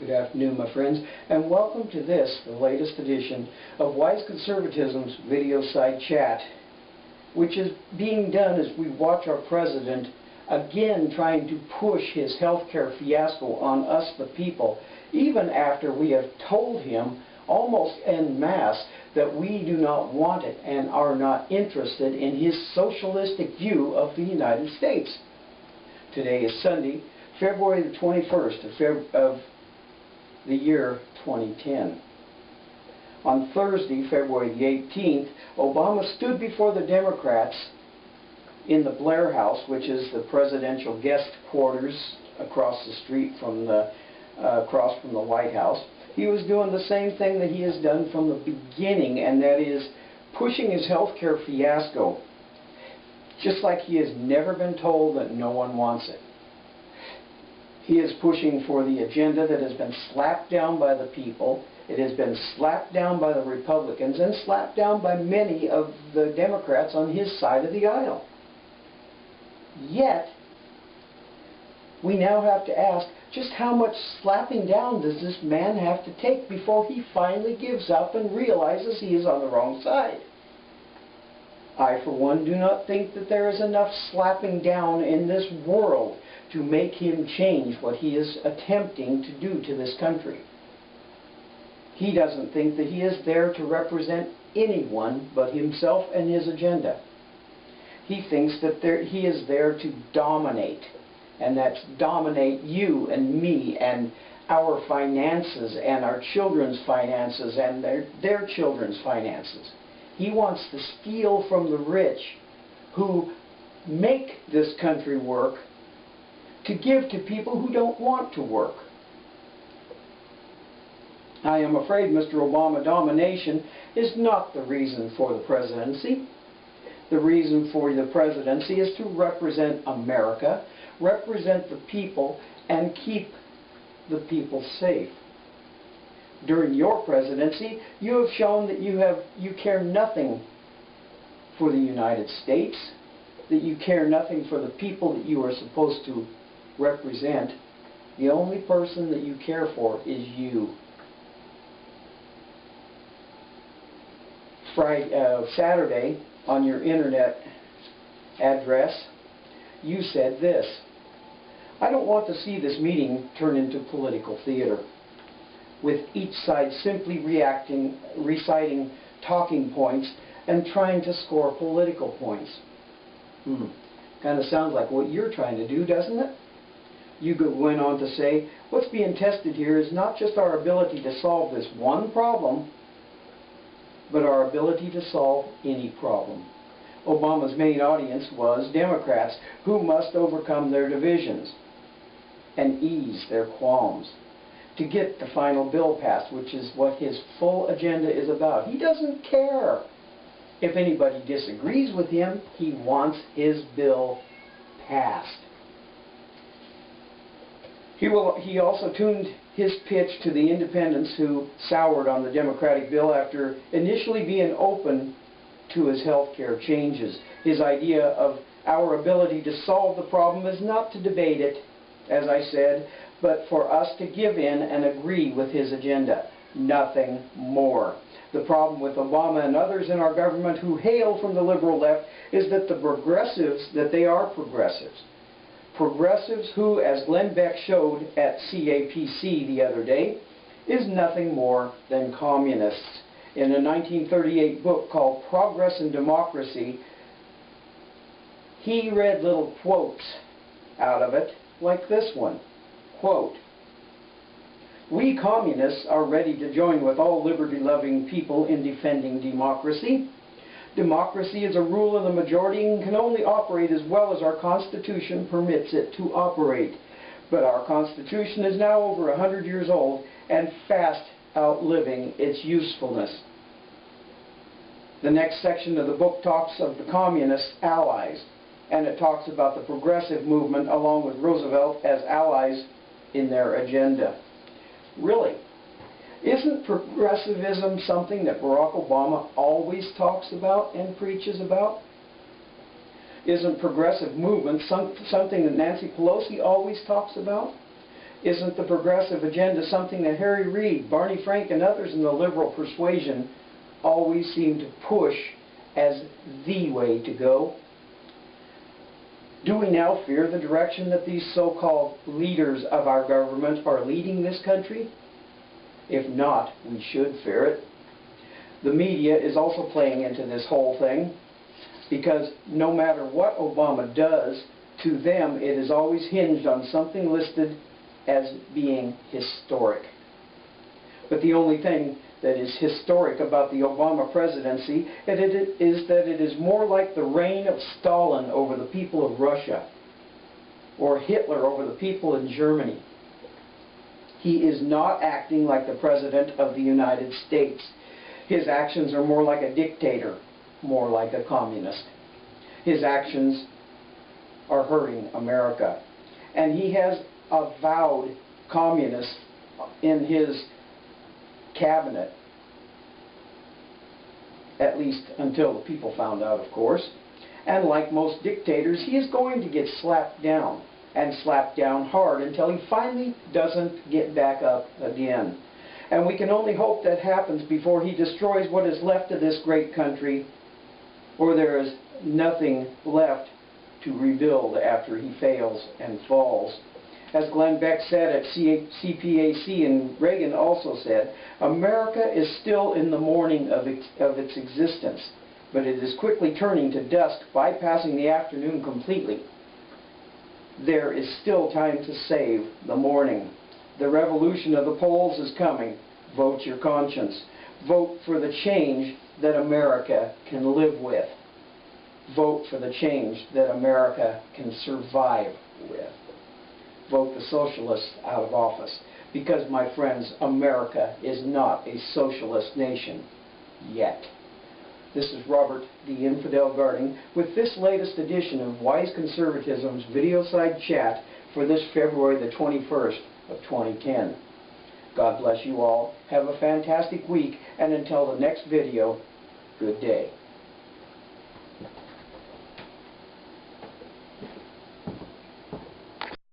Good afternoon, my friends, and welcome to this, the latest edition of Wise Conservatism's Videoside Chat, which is being done as we watch our president again trying to push his healthcare fiasco on us, the people, even after we have told him almost en masse that we do not want it and are not interested in his socialistic view of the United States. Today is Sunday, February the 21st of the year 2010. On Thursday, February the 18th, Obama stood before the Democrats in the Blair House, which is the presidential guest quarters across the street from the across from the White House. He was doing the same thing that he has done from the beginning, and that is pushing his healthcare fiasco, just like he has never been told that no one wants it. He is pushing for the agenda that has been slapped down by the people. It has been slapped down by the Republicans and slapped down by many of the Democrats on his side of the aisle. Yet, we now have to ask, just how much slapping down does this man have to take before he finally gives up and realizes he is on the wrong side? I, for one, do not think that there is enough slapping down in this world to make him change what he is attempting to do to this country. He doesn't think that he is there to represent anyone but himself and his agenda. He thinks that he is there to dominate, and that's dominate you and me and our finances and our children's finances and their children's finances. He wants to steal from the rich who make this country work to give to people who don't want to work. I am afraid Mr. Obama domination is not the reason for the presidency. The reason for the presidency is to represent America, represent the people, and keep the people safe. During your presidency, you have shown that you care nothing for the United States, that you care nothing for the people that you are supposed to represent. The only person that you care for is you. Saturday, on your internet address, you said this: "I don't want to see this meeting turn into political theater, with each side simply reciting talking points and trying to score political points." Kind of sounds like what you're trying to do, doesn't it? You went on to say, what's being tested here is not just our ability to solve this one problem, but our ability to solve any problem. Obama's main audience was Democrats, who must overcome their divisions and ease their qualms to get the final bill passed, which is what his full agenda is about. He doesn't care if anybody disagrees with him. He wants his bill passed. He also tuned his pitch to the independents who soured on the Democratic bill after initially being open to his health care changes. His idea of our ability to solve the problem is not to debate it, as I said, but for us to give in and agree with his agenda. Nothing more. The problem with Obama and others in our government who hail from the liberal left is that they are progressives. Progressives who, as Glenn Beck showed at CAPC the other day, is nothing more than communists. In a 1938 book called Progress and Democracy, he read little quotes out of it, like this one. Quote, "We communists are ready to join with all liberty-loving people in defending democracy. Democracy is a rule of the majority and can only operate as well as our Constitution permits it to operate. But our Constitution is now over 100 years old and fast outliving its usefulness." The next section of the book talks of the communist allies, and it talks about the progressive movement along with Roosevelt as allies in their agenda. Really? Isn't progressivism something that Barack Obama always talks about and preaches about? Isn't progressive movement something that Nancy Pelosi always talks about? Isn't the progressive agenda something that Harry Reid, Barney Frank, and others in the liberal persuasion always seem to push as the way to go? Do we now fear the direction that these so-called leaders of our government are leading this country? If not, we should fear it. The media is also playing into this whole thing, because no matter what Obama does, to them it is always hinged on something listed as being historic. But the only thing that is historic about the Obama presidency is that it is more like the reign of Stalin over the people of Russia, or Hitler over the people in Germany. He is not acting like the President of the United States. His actions are more like a dictator, more like a communist. His actions are hurting America. And he has avowed communists in his cabinet, at least until the people found out, of course. And like most dictators, he is going to get slapped down, and slapped down hard, until he finally doesn't get back up again. And we can only hope that happens before he destroys what is left of this great country, or there is nothing left to rebuild after he fails and falls. As Glenn Beck said at CPAC, and Reagan also said, America is still in the morning of its existence, but it is quickly turning to dusk, bypassing the afternoon completely. There is still time to save the morning. The revolution of the polls is coming. Vote your conscience. Vote for the change that America can live with. Vote for the change that America can survive with. Vote the socialists out of office. Because, my friends, America is not a socialist nation yet. This is Robert, the Infidel Guarding, with this latest edition of Wise Conservatism's Videoside Chat for this February the 21st of 2010. God bless you all. Have a fantastic week, and until the next video, good day.